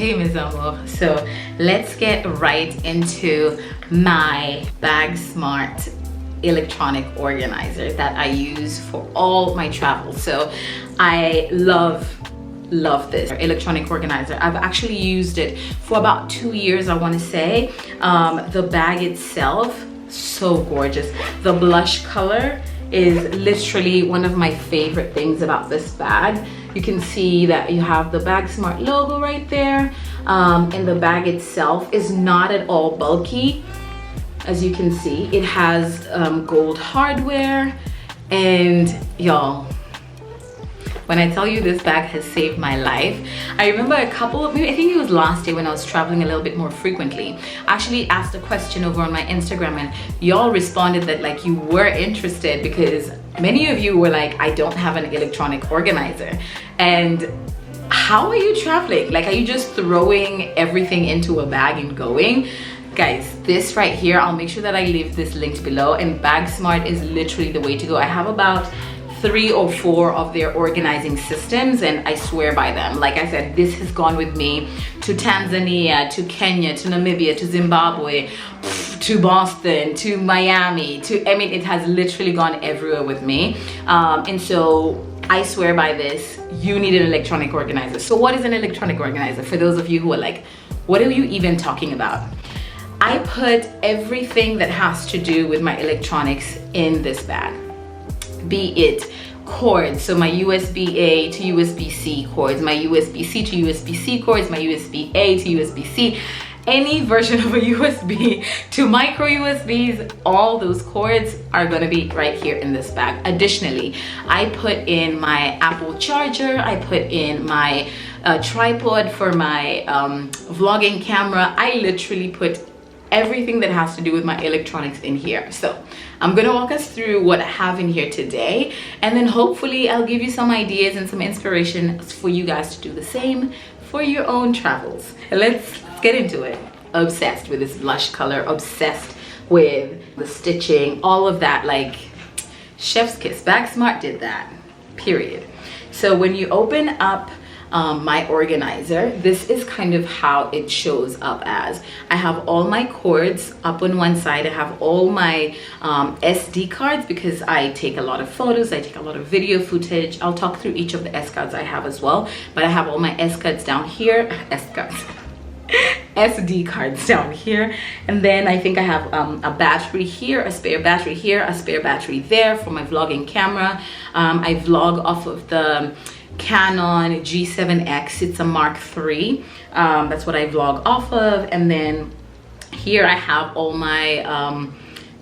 Okay, Ms. Amour, so let's get right into my Bagsmart electronic organizer that I use for all my travel. So I love this electronic organizer. I've actually used it for about 2 years, I want to say. The bag itself, so gorgeous. The blush color is literally one of my favorite things about this bag. You can see that you have the Bagsmart logo right there, and the bag itself is not at all bulky. As you can see, it has gold hardware, and y'all, when I tell you this bag has saved my life, I remember I think it was last year when I was traveling a little bit more frequently. I actually asked a question over on my Instagram, and y'all responded that like you were interested because many of you were like, I don't have an electronic organizer. And how are you traveling? Like, are you just throwing everything into a bag and going? Guys, this right here, I'll make sure that I leave this linked below, and Bagsmart is literally the way to go. I have about 3 or 4 of their organizing systems, and I swear by them. Like I said, this has gone with me to Tanzania, to Kenya, to Namibia, to Zimbabwe, to Boston, to Miami, I mean, it has literally gone everywhere with me. And so I swear by this. You need an electronic organizer. So what is an electronic organizer? For those of you who are like, what are you even talking about? I put everything that has to do with my electronics in this bag. Be it cords, so my USB-A to USB-C cords, my USB-C to USB-C cords, my USB-A to USB-C, any version of a USB to micro USBs, all those cords are gonna be right here in this bag. Additionally, I put in my Apple charger, I put in my tripod for my vlogging camera. I literally put everything that has to do with my electronics in here. So I'm gonna walk us through what I have in here today, and then hopefully I'll give you some ideas and some inspiration for you guys to do the same for your own travels. Let's get into it. Obsessed with this blush color, obsessed with the stitching, all of that, like chef's kiss. Bagsmart did that, period. So when you open up my organizer, this is kind of how it shows up as. I have all my cords up on one side. I have all my SD cards because I take a lot of photos, I take a lot of video footage. I'll talk through each of the S cards I have as well, but I have all my S cards down here, SD cards down here, and then I think I have a battery here, a spare battery here, a spare battery there for my vlogging camera. I vlog off of the Canon G7X. It's a Mark III. That's what I vlog off of. And then here I have all my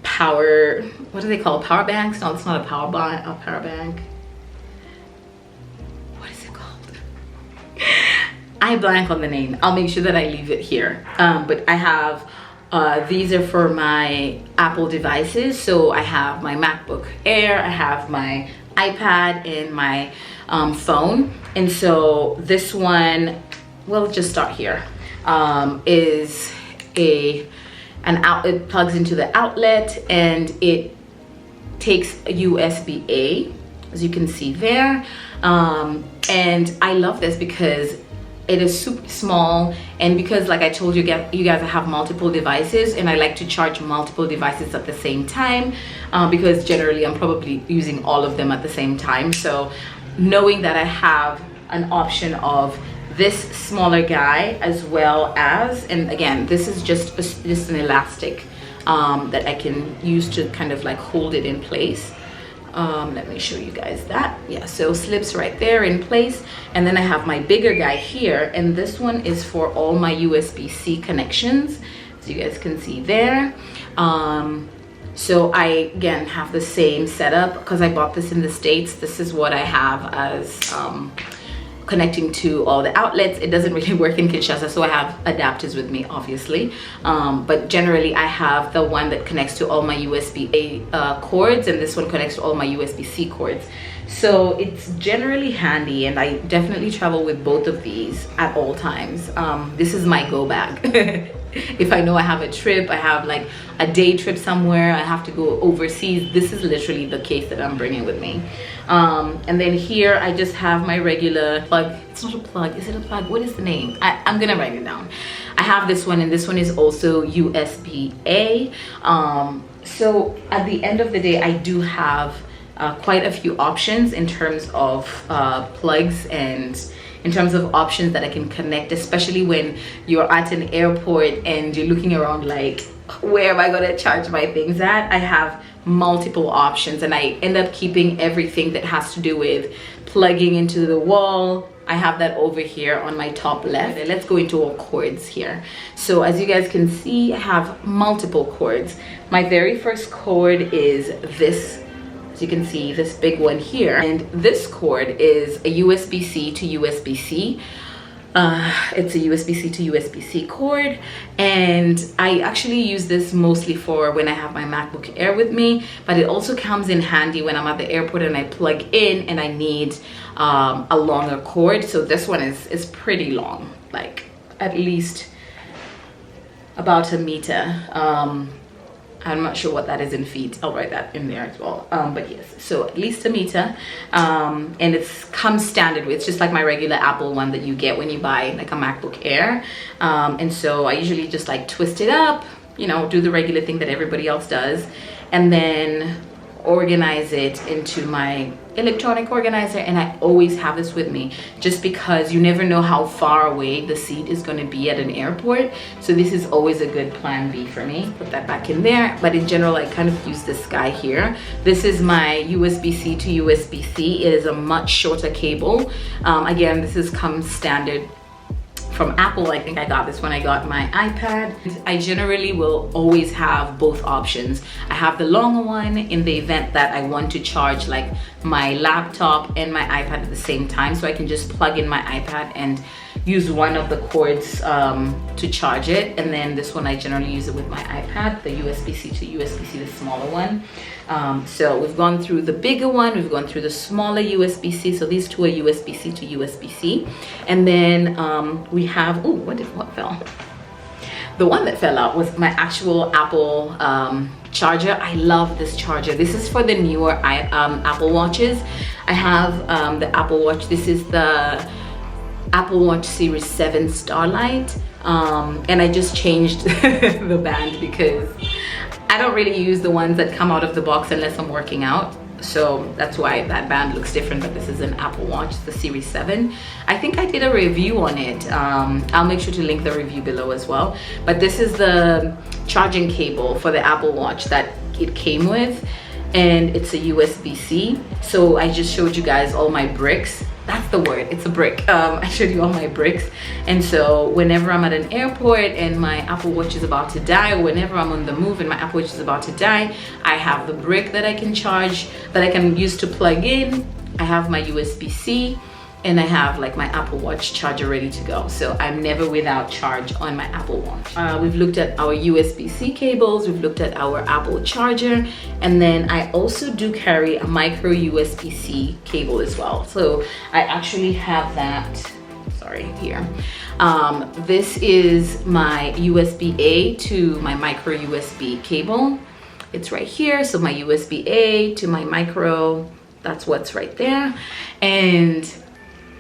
power, what do they call power banks? No, it's not a power bank. What is it called? I blank on the name. I'll make sure that I leave it here. But I have these are for my Apple devices. So I have my MacBook Air, I have my iPad, and my phone. And so this one, we'll just start here, is an outlet. It plugs into the outlet, and it takes a USB-A, as you can see there. And I love this because it is super small, and because, like I told you guys, I have multiple devices, and I like to charge multiple devices at the same time, because generally I'm probably using all of them at the same time. So knowing that I have an option of this smaller guy as well as, and again, this is just an elastic that I can use to kind of like hold it in place. Let me show you guys that. Yeah, so slips right there in place. And then I have my bigger guy here, and this one is for all my USB-C connections, as you guys can see there. So I again have the same setup because I bought this in the States. This is what I have as connecting to all the outlets. It doesn't really work in Kinshasa, so I have adapters with me, obviously. But generally I have the one that connects to all my USB-A cords, and this one connects to all my USB-C cords. So it's generally handy, and I definitely travel with both of these at all times. This is my go bag. If I know I have a trip, I have like a day trip somewhere, I have to go overseas, this is literally the case that I'm bringing with me. And then here I just have my regular plug. It's not a plug, is it a plug? What is the name? I'm gonna write it down. I have this one, and this one is also USB-A. So at the end of the day, I do have quite a few options in terms of plugs and in terms of options that I can connect, especially when you're at an airport and you're looking around like, where am I gonna charge my things at? I have multiple options, and I end up keeping everything that has to do with plugging into the wall. I have that over here on my top left. Let's go into our cords here. So as you guys can see, I have multiple cords. My very first cord is this. As you can see, this big one here, and this cord is a USB-C to USB-C. It's a USB-C to USB-C cord, and I actually use this mostly for when I have my MacBook Air with me, but it also comes in handy when I'm at the airport and I plug in and I need a longer cord. So this one is pretty long, like at least about a meter. I'm not sure what that is in feet. I'll write that in there as well. But yes, so at least a meter. And it comes standard with, it's just like my regular Apple one that you get when you buy like a MacBook Air. And so I usually just like twist it up, you know, do the regular thing that everybody else does, and then organize it into my electronic organizer. And I always have this with me just because you never know how far away the seat is going to be at an airport, so this is always a good plan B for me. Put that back in there. But in general, I kind of use this guy here. This is my USB-C to USB-C. It is a much shorter cable. Again, this comes standard from Apple. I think I got this when I got my iPad. I generally will always have both options. I have the longer one in the event that I want to charge like my laptop and my iPad at the same time, so I can just plug in my iPad and use one of the cords to charge it. And then this one, I generally use it with my iPad, the USB-C to USB-C, the smaller one. So we've gone through the bigger one, we've gone through the smaller USB-C. So these two are USB-C to USB-C. And then we have, oh, what fell? The one that fell out was my actual Apple charger. I love this charger. This is for the newer Apple Watches. I have the Apple Watch. This is the Apple Watch Series 7 Starlight. And I just changed the band because I don't really use the ones that come out of the box unless I'm working out. So that's why that band looks different, but this is an Apple Watch, the Series 7. I think I did a review on it. I'll make sure to link the review below as well. But this is the charging cable for the Apple Watch that it came with, and it's a USB-C. So I just showed you guys all my bricks. That's the word, it's a brick. I showed you all my bricks. And so whenever I'm at an airport and my Apple Watch is about to die, or whenever I'm on the move and my Apple Watch is about to die, I have the brick that I can charge, that I can use to plug in. I have my USB-C, and I have like my Apple Watch charger ready to go. So I'm never without charge on my Apple Watch. We've looked at our USB-C cables, we've looked at our Apple charger, and then I also do carry a micro USB-C cable as well. So I actually have that, sorry, here. This is my USB-A to my micro USB cable. It's right here. So my USB-A to my micro, that's what's right there. And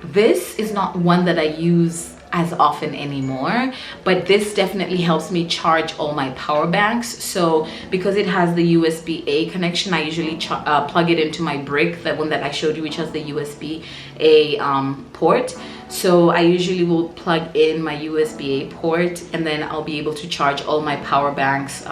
this is not one that I use as often anymore, but this definitely helps me charge all my power banks. So because it has the USB-A connection, I usually plug it into my brick, that one that I showed you, which has the USB-A port. So I usually will plug in my USB-A port, and then I'll be able to charge all my power banks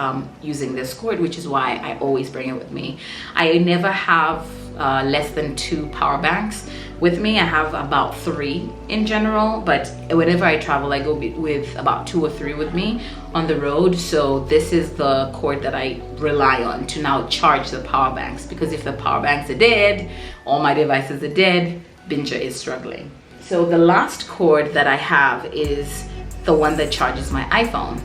using this cord, which is why I always bring it with me. I never have less than 2 power banks with me. I have about 3 in general, but whenever I travel, I go with about 2 or 3 with me on the road. So this is the cord that I rely on to now charge the power banks, because if the power banks are dead, all my devices are dead, Vanja is struggling. So the last cord that I have is the one that charges my iPhone.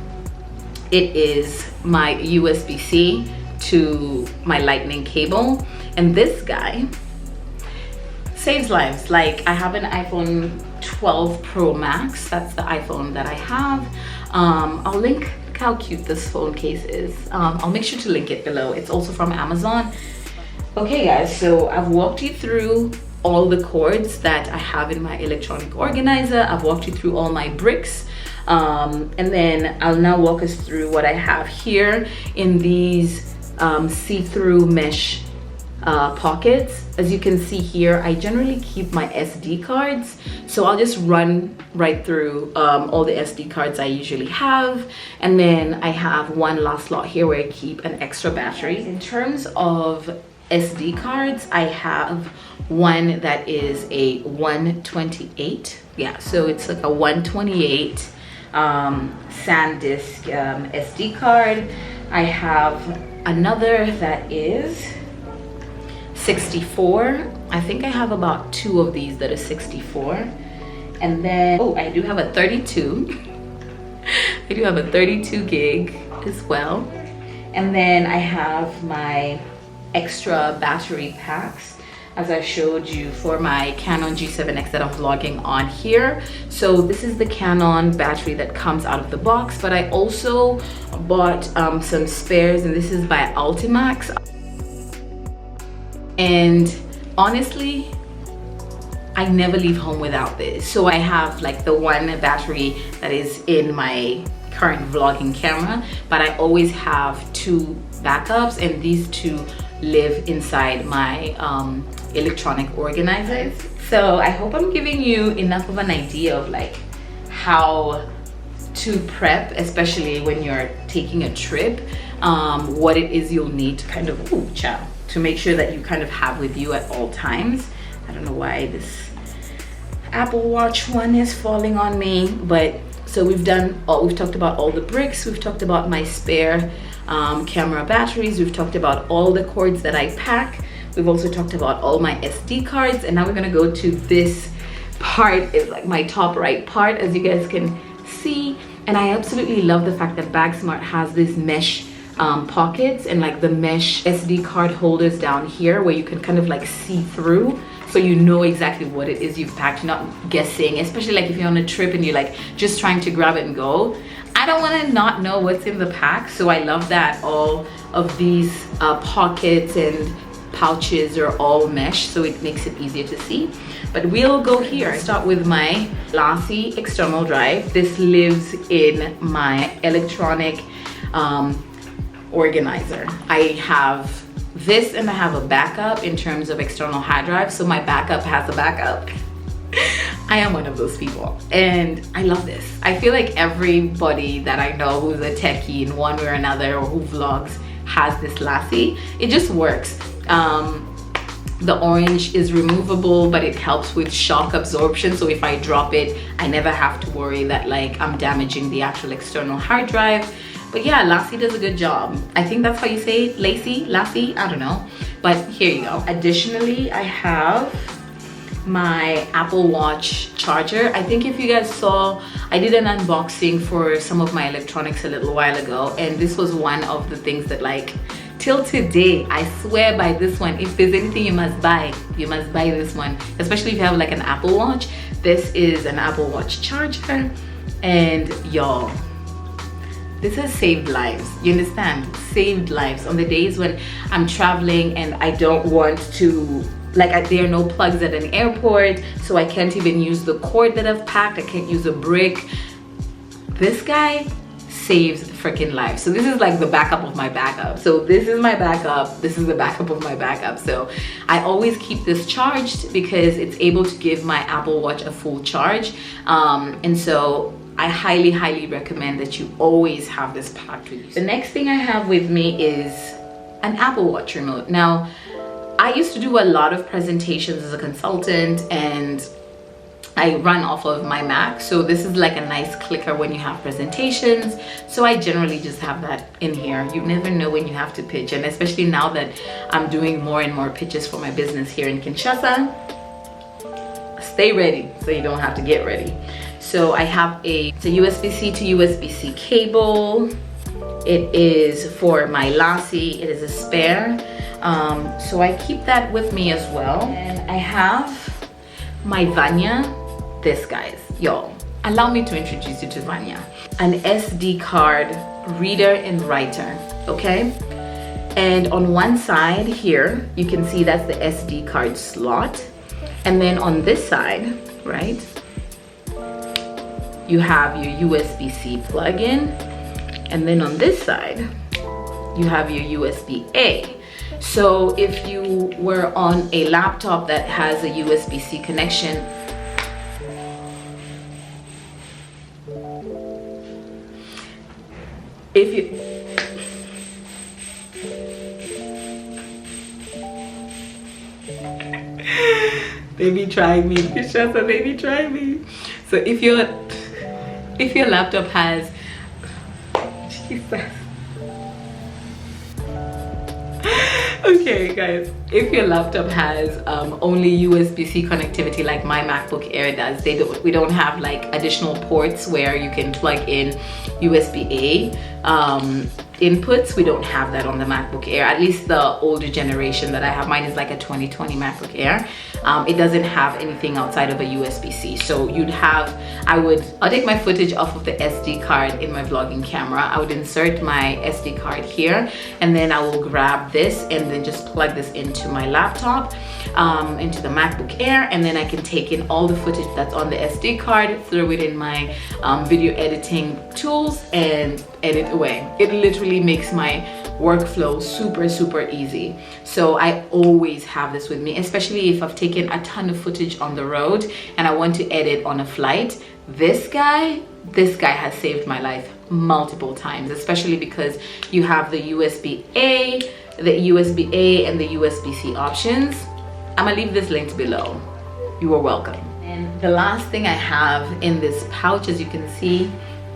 It is my USB-C to my lightning cable. And this guy saves lives. Like I have an iPhone 12 Pro Max. That's the iPhone that I have. I'll link how cute this phone case is. I'll make sure to link it below. It's also from Amazon. Okay guys, so I've walked you through all the cords that I have in my electronic organizer. I've walked you through all my bricks. And then I'll now walk us through what I have here in these see-through mesh pockets. As you can see here, I generally keep my SD cards, so I'll just run right through all the SD cards I usually have, and then I have one last slot here where I keep an extra battery. In terms of SD cards, I have one that is a 128, yeah, so it's like a 128 SanDisk SD card. I have another that is 64. I think I have about 2 of these that are 64. And then, oh, I do have a 32. I do have a 32 gig as well. And then I have my extra battery packs, as I showed you, for my Canon G7X that I'm vlogging on here. So this is the Canon battery that comes out of the box, but I also bought some spares, and this is by Ultimax. And honestly, I never leave home without this. So I have like the one battery that is in my current vlogging camera, but I always have 2 backups, and these 2 live inside my electronic organizers. So I hope I'm giving you enough of an idea of like how to prep, especially when you're taking a trip, what it is you'll need to kind of to make sure that you kind of have with you at all times. I don't know why this Apple Watch one is falling on me, but so we've talked about all the bricks, we've talked about my spare camera batteries, we've talked about all the cords that I pack, we've also talked about all my SD cards, and now we're gonna go to this part. Is like my top right part, as you guys can see. And I absolutely love the fact that Bagsmart has this mesh pockets and like the mesh SD card holders down here where you can kind of like see through, so you know exactly what it is you've packed. You're not guessing, especially like if you're on a trip and you're like just trying to grab it and go. I don't want to not know what's in the pack, so I love that all of these pockets and pouches are all mesh, so it makes it easier to see. But we'll go here. Start with my Lassie external drive. This lives in my electronic organizer. I have this, and I have a backup in terms of external hard drive, so my backup has a backup. I am one of those people, and I love this. I feel like everybody that I know who's a techie in one way or another, or who vlogs, has this Lassie. It just works. The orange is removable, but it helps with shock absorption, so if I drop it, I never have to worry that like I'm damaging the actual external hard drive. But yeah, Lassie does a good job. I think that's how you say it, Lassie, I don't know. But here you go. Additionally, I have my Apple Watch charger. I think if you guys saw, I did an unboxing for some of my electronics a little while ago, and this was one of the things that like till today I swear by this one. If there's anything you must buy this one, especially if you have like an Apple Watch. This is an Apple Watch charger, and y'all, this has saved lives. You understand? Saved lives on the days when I'm traveling and I don't want to, like, there are no plugs at an airport, so I can't even use the cord that I've packed. I can't use a brick. This guy saves freaking lives. So this is like the backup of my backup. So this is my backup. This is the backup of my backup. So I always keep this charged because it's able to give my Apple Watch a full charge. And so I highly recommend that you always have this packed with you. The next thing I have with me is an Apple Watch remote. Now, I used to do a lot of presentations as a consultant, and I run off of my Mac, so this is like a nice clicker when you have presentations. So I generally just have that in here. You never know when you have to pitch, and especially now that I'm doing more and more pitches for my business here in Kinshasa, stay ready so you don't have to get ready. So I have it's a USB-C to USB-C cable. It is for my Lassie. It is a spare. So I keep that with me as well. And I have my Vanja, this guys, y'all. Allow me to introduce you to Vanja. An SD card reader and writer, okay? And on one side here, you can see that's the SD card slot. And then on this side, right, you have your USB-C plug-in. And then on this side, you have your USB-A. So if you were on a laptop that has a USB-C connection, if you baby try me, Kishasa, baby try me. So if your laptop has, Jesus. Okay guys, if your laptop has only USB-C connectivity like my MacBook Air does, we don't have like additional ports where you can plug in USB-A inputs. We don't have that on the MacBook Air, at least the older generation that I have. Mine is like a 2020 MacBook Air. It doesn't have anything outside of a USB-C. So I'll take my footage off of the SD card in my vlogging camera. I would insert my SD card here, and then I will grab this and then just plug this into my laptop, into the MacBook Air, and then I can take in all the footage that's on the SD card, throw it in my video editing tools and edit away. It literally makes my workflow super easy. So I always have this with me, especially if I've taken a ton of footage on the road and I want to edit on a flight. This guy has saved my life multiple times, especially because you have the USB-A, the USB-A and the USB-C options. I'm gonna leave this linked below. You are welcome. And the last thing I have in this pouch, as you can see,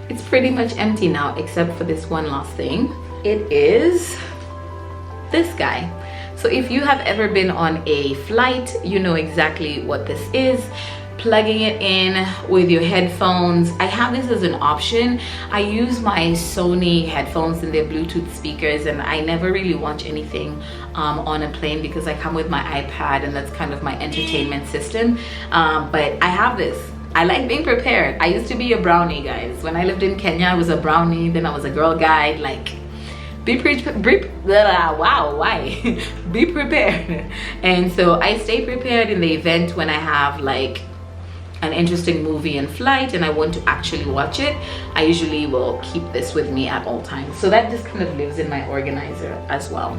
it's pretty much empty now except for this one last thing. It is this guy. So if you have ever been on a flight, you know exactly what this is. Plugging it in with your headphones. I have this as an option. I use my Sony headphones and their Bluetooth speakers, and I never really watch anything on a plane because I come with my iPad and that's kind of my entertainment system. But I have this. I like being prepared. I used to be a brownie, guys. When I lived in Kenya, I was a brownie, then I was a girl guide. Like, be prepared. And so I stay prepared in the event when I have like an interesting movie in flight and I want to actually watch it. I usually will keep this with me at all times. So that just kind of lives in my organizer as well.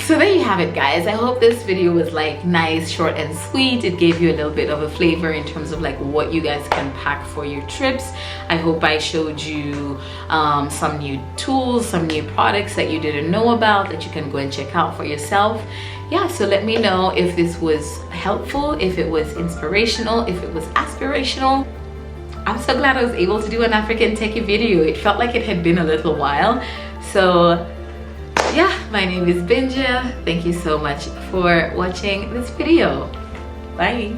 So there you have it, guys. I hope this video was like nice, short and sweet. It gave you a little bit of a flavor in terms of like what you guys can pack for your trips. I hope I showed you some new tools, some new products that you didn't know about that you can go and check out for yourself. Yeah, so let me know if this was helpful, if it was inspirational, if it was aspirational. I'm so glad I was able to do an African techie video. It felt like it had been a little while. So yeah, my name is Vanja. Thank you so much for watching this video. Bye.